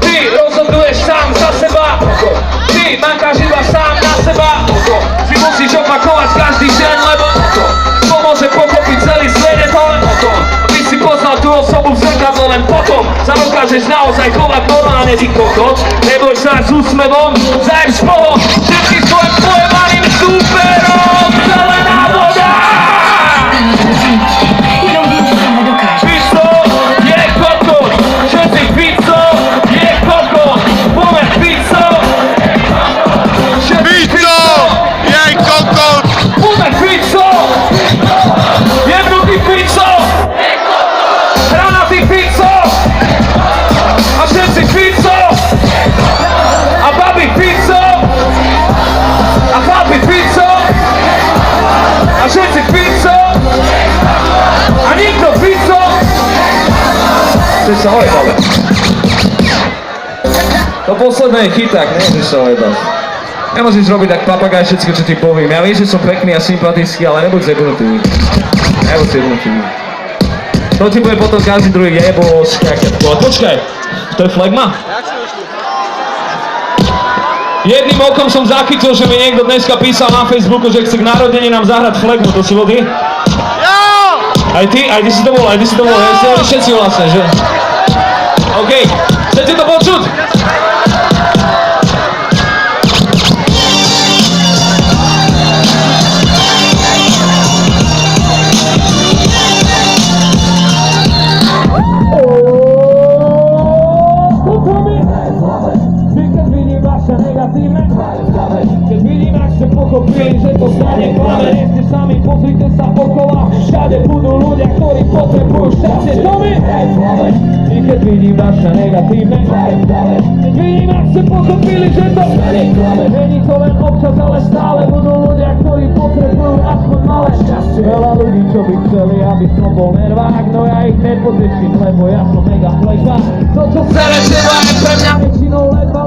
Ty rozhoduješ sám za seba. Ty makáš iba sám na seba. Si musíš opakovať každý deň, lebo pomôže pochopiť celý svet. Je to len o tom, aby si poznal tú osobu v zrkadle, len potom sa dokážeš naozaj chovať normálne, ty kokot. Neboj sa s úsmevom, zajeb spolu všetky svojim pojebaným súperom. Zelená voda! Pico je kokot, všetci Pico je kokot. Pomer Pico! Pico je kokot! Pomer Pico! Jebnutý Pico! Hranatý Pico! A všetci Pico! A babi Pico! A chlapi Pico! A všetci Pico! A nikto Pico! Chceš sa ojebať? To posledné je chyták, nemôžeš sa ojebať. Nemôžeš robiť tak papagaj všetko, čo ti poviem. Ja viem, že som pekný a sympatický, ale nebuď zjebnutý. Nebuď zjebnutý. To ti bude potom každý druhý jebos. Počkaj, to je flegma? Jedným okom som zachytil, že mi niekto dneska písal na Facebooku, že chce k narodení nám zahrať flegmu. To si bol ty? Aj ty si to bol, ja ste všetci vlastne, že? OK, chcete to počuť? Keď vidím, ak ste pochopili, že to stane klame, nie ste sami, pozrite sa okola, všade budú ľudia, ktorí potrebujú šťastie. To mi i keď vidím vaše negatívne, keď vidím, ak ste pochopili, že to stane klame, není to len občas, ale stále budú ľudia, ktorí potrebujú aspoň malé šťastie. Veľa ľudí, čo by chceli, aby som bol nervák, no ja ich nepoteším, lebo ja som mega flexák. To, čo sere teba, je pre mňa väčšinou ledva,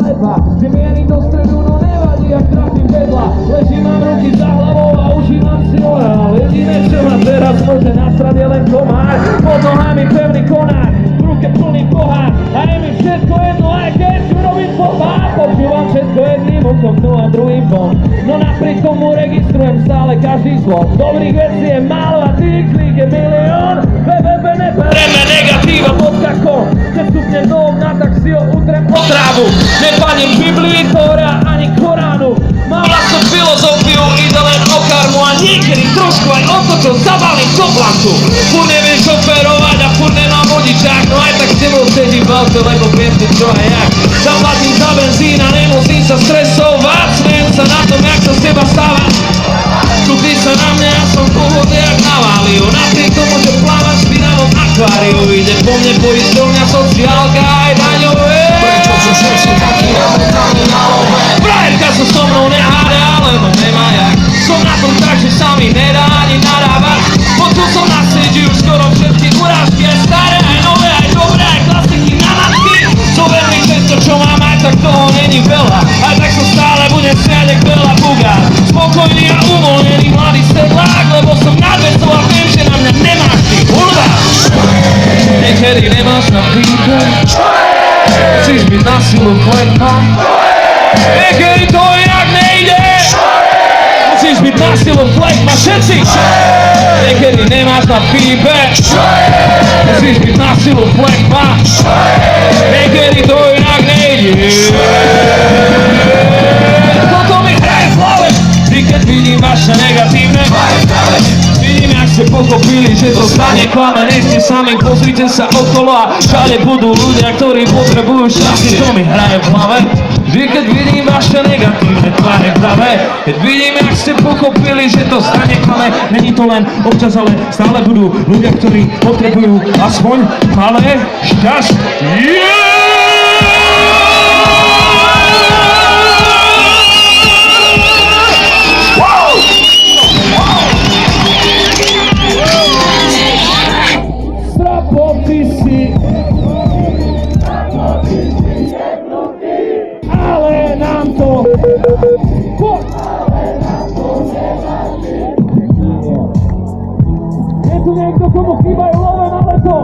že mierí do stredu, no nevadí, ak trafím vedľa. Ležím, mám ruky za hlavou a užívam si orál. Jediné, čo ma teraz môže nasrať, je len komár. Pod nohami pevný konár, v ruke plný pohár. A je mi všetko jedno, aj keď si robím pohár. Počúvam všetko jedným ukom, no a druhým von. No napriek tomu registrujem stále každý slov. Dobrých vecí je málo a tých kníh je milión. Nebereme negatíva.com. Keď stupnem dom na tak si ho utrem o trávu. Nepaním Biblii, Tóra ani Koránu. Mám vlastnú filozofiu, ide len o karmu a niekedy trošku aj o to, čo zabalím do plantu. Furt neviem šoferovať a furt nemám vodičák, no aj tak s tebou sedím v aute, lebo viem si čo a jak. Zaplatím za benzín a nemusím sa stresovať, smejem sa na tom, jak sa z teba stáva. Kúpi sa na mňa, ja som v pohode jak na Váliu. Napriek tomu, že plávam v špinavom akváriu. Ide po mne poisťovňa, sociálka aj daňové. Prečo sú všetci takí emocionálni na love? Frajerka sa so mnou neháda, lebo nemá jak. Som na tom tak, že sa mi nedá ani nadávať. Počul som na stage už skoro všetky urážky, aj staré, aj nové, aj dobré, aj klasiky na matky. Zober mi všetko, čo mám, aj tak toho není veľa. Aj tak som stále budem smiať, jak Bela Bugár. Spokojný a uvoľnený mladý sedlák, lebo som nadvezol a viem, že na mňa nemáš ty hulvák. Niekedy nemáš na pípe, musíš byť na silu flegma. Niekedy to inak nejde, musíš byť na silu flegma. Všetci! Niekedy nemáš na pípe, musíš byť na silu flegma. Niekedy to inak nejde. Toto mi hraje v hlave, vždy keď vidím vaše negatívne. Vidím, jak ste pochopili, že to stane klame. Nie ste sami, pozrite sa okolo a všade budú ľudia, ktorí potrebujú šťastie. To mi hraje v hlave, vždy keď vidím vaše negatívne tváre pravé. Keď vidím, jak ste pochopili, že to stane klame. Není to len občas, ale stále budú ľudia, ktorí potrebujú aspoň malé šťastie. Ale nám to je tu niekto, komu chýbajú love na leto.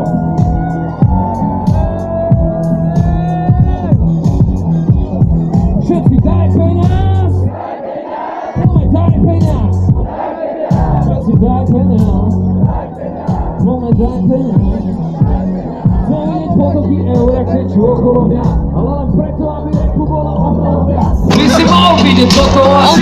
křeču okolo mňa, ale len preto, aby repu bolo oveľa viac. By si mohol vidieť toto asi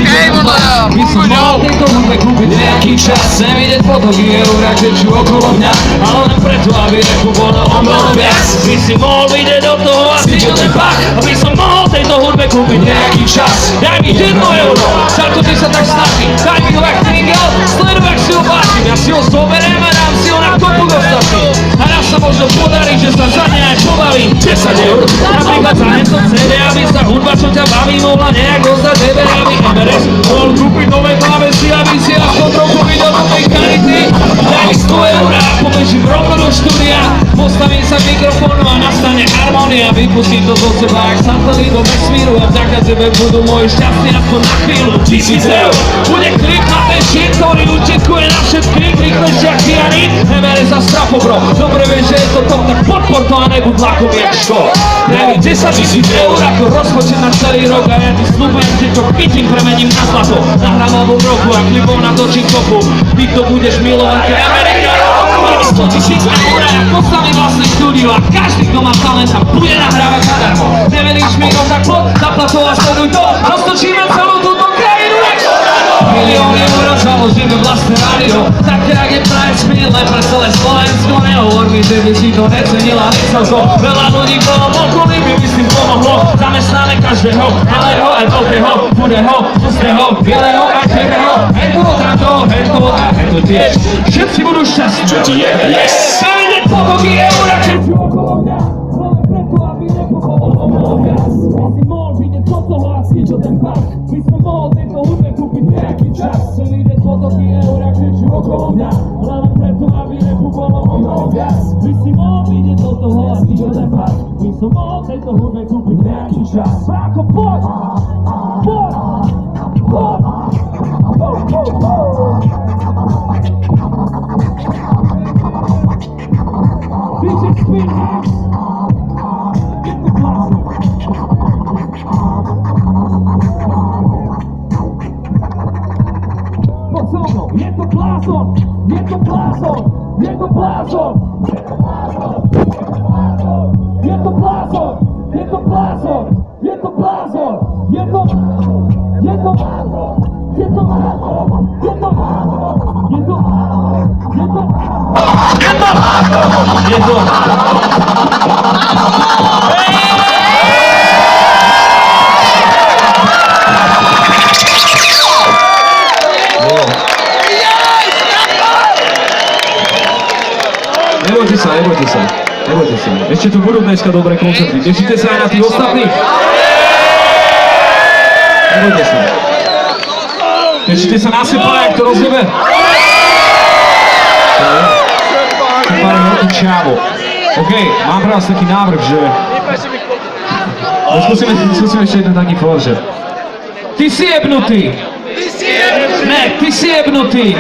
by si mohol tejto hudbe kúpiť nejaký čas. Chcem vidieť fotoky eura křeču okolo mňa, ale len preto, aby repu bolo oveľa viac. By si mohol vidieť do toho asi čo ten pach, aby som mohol tejto hudbe kúpiť nejaký čas. Daj mi 1 euro, za to ty sa tak snaží, daj mi ho jak tringel, sleduj jak si ho páčim, ja si ho zoberiem a dám si ho na kopu ostatný. A raz sa možno podarí, že sa za ne aj pobavím 10 eur, napríklad za něco CD, aby sa hudba, čo ťa baví, mohla nejak ozdať tebe, aby Everest mohol kúpiť nové klávesy, aby si aspoň trochu videl do tej charity. Daj mi 100 eur a pobežím rovno do štúdia, postavím sa k mikrofónu a nastane harmonia, vypustím to zo seba, ak satelit do vesmíru a vďaka tebe budú moje šťastie aspoň na chvíľu. 1000 eur, bude klip na ten shit, ktorý účinkuje na všetkých, rýchlejšie jak pianín, Everest a Strafo bro, dobre vieš, že je to top, tak podpor to a nebuď lakom jak škol. Daj mi 10 000 eur ako rozpočet na celý rok a ja ti sľubujem, že to pitím premením na zlato. Nahrám album roku a klipom natočím kopu, ty to budeš milovať keď Amerika. Daj mi 100 000 eur a ja postavím vlastné štúdio a každý, kto má talent sa bude nahrávať zadarmo. Neveríš mi, no tak poď, zaplatov a sleduj to, roztočíme celú túto krajinu. Milióny eur založíme vlastné rádio, také jak je Price Mill, len pre celé Slovensko. Nehovor mi, že by si to necenila, nechcel som. Veľa ľudí v mojom okolí by mi s tým pomohlo. Zamestnáme každého, malého aj veľkého, chudého, tlstého, bieleho aj čierneho. Hej to táto, hej to a hej to tiež. Všetci budú šťastní. Yes! Sajde potoky eur a všetci okolo mňa. Len preto, aby repu bolo oveľa viac. By si mohol vidieť toto hlasy, čo ten fakt. By som mohol tejto hudbe kúpiť nejaký čas. Chcem vidieť potoky eur a všetci okolo mňa. Len preto, aby repu bolo oveľa viac. By si mohol vidieť toto hlasy, čo ten fakt. By som mohol tejto hudbe kúpiť nejaký čas. Bráko, poď! Poď! Poď! DJ Spin Max! Get the blast! Poď so mnou, je to blázon! Je to blázon! Je to blázon! Je to blázon! Je to blázon! Je to blázon! Je to... Je to... Je to... Je to... Je to... Je to... Je to... Nebojte sa, nebojte sa, nebojte sa. Ešte tu budú dneska dobré koncerty. Tešíte sa aj na tých ostatných? Nebojte sa. Tešíte sa na Sepa, jak to rozjebe? Sepa je veľký čávo. OK, mám pre vás taký návrh, že... Skúsime ešte jeden taký for, že... Ty si jebnutý! Ne, ty si jebnutý!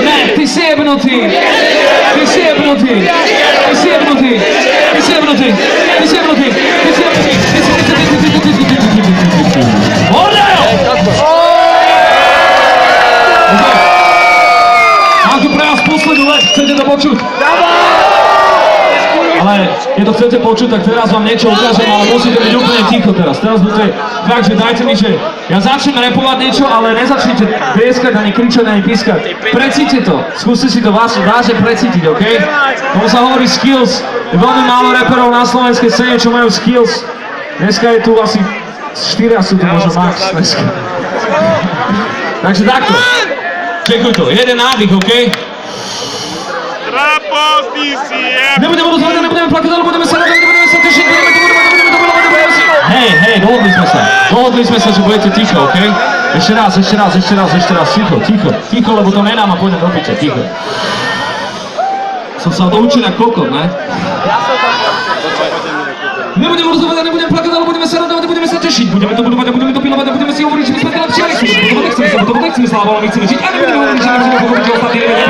Ne, ty si jebnutý! Ty si jebnutý! Ty si jebnutý! Ty si jebnutý! Ty si jebnutý! Ty si jebnutý! Ty si jebnutý! Oddajo! Mám tu pre vás poslednú vec, chcete to počuť? Ale keď to chcete počuť, tak teraz vám niečo ukážem, ale musíte byť úplne ticho teraz. Teraz budete fakt, že dajte mi, že ja začnem repovať niečo, ale nezačnite pieskať, ani kričať, ani pískať. Precíte to, skúste si to vážne precítiť, OK? Tomu sa hovorí skills. Je veľmi málo reperov na slovenskej scéne, čo majú skills. Dneska je tu asi 4 sú tu možno max dneska. Takže takto. Čekuj to, jeden nádych, OK? Nebudeme rozhodnúť, nebudeme plakať, ale budeme sa tešiť, budeme si... Hej, dohodli sme sa, že budete ticho, OK? Ešte raz, ticho, lebo to nedám a pôjdem do piče, ticho. Som sa doučil na kokot, ne? Nebudeme rozhodnúť, nebudeme plakať, ale budeme sa radovať, budeme sa tešiť, budeme to budovať a budeme to pilovať a budeme si hovoriť, že my sme to lepšie, nechceme sláva, ale my chceme žiť a nebudeme hovoriť, že nebudeme hovoriť, že ostatní nevedia.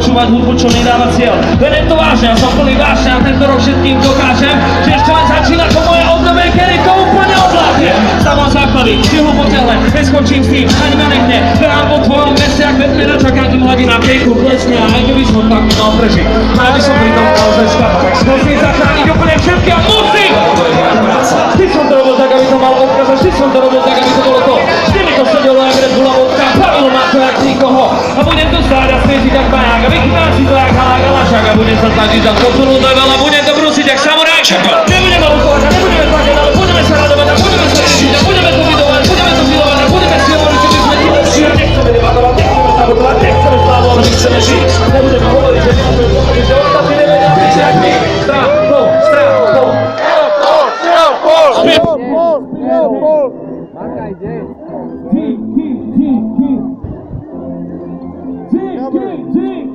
počúvať hudbu, čo mi dáva cieľ. Beriem to vážne, ja som plný vážne a tento rok všetkým dokážem, že ešte len začína to moje obdobie, kedy to úplne ovládne. Stavom základy, vždy hlbotelné, neskončím s tým, ani ma nechne. Behám po tvojom meste, ak vedme čaká, kým hladina pieku klesne a aj keby som tak mal prežiť. Mal by som pri tom naozaj skladať. Musím zachrániť úplne všetky a musím! Vždy som to robil tak, aby to malo odkaz a vždy som to robil tak, aby to bolo to. Vždy mi to sedelo jak Red Bulla vodka, bavilo ma to jak nikoho. A budem to stáť a svietiť jak baják a vychytám si to jak halák a lašák a budem sa snažiť za potvornú level a budem to brúsiť jak samuraj. Nebudeme lukovať a nebudeme plakať, ale budeme sa radovať a budeme sa tešiť a budeme to vidovať, budeme to filovať a budeme si hovoriť, že my sme ti lepší a nechceme debatovať, nechceme sabotovať, nechceme slávu, ale my chceme žiť. Nebudeme hovoriť, že nemáme hovoriť, že ostatní nevedia prísť jak my. Strachol, strachol. Makaj,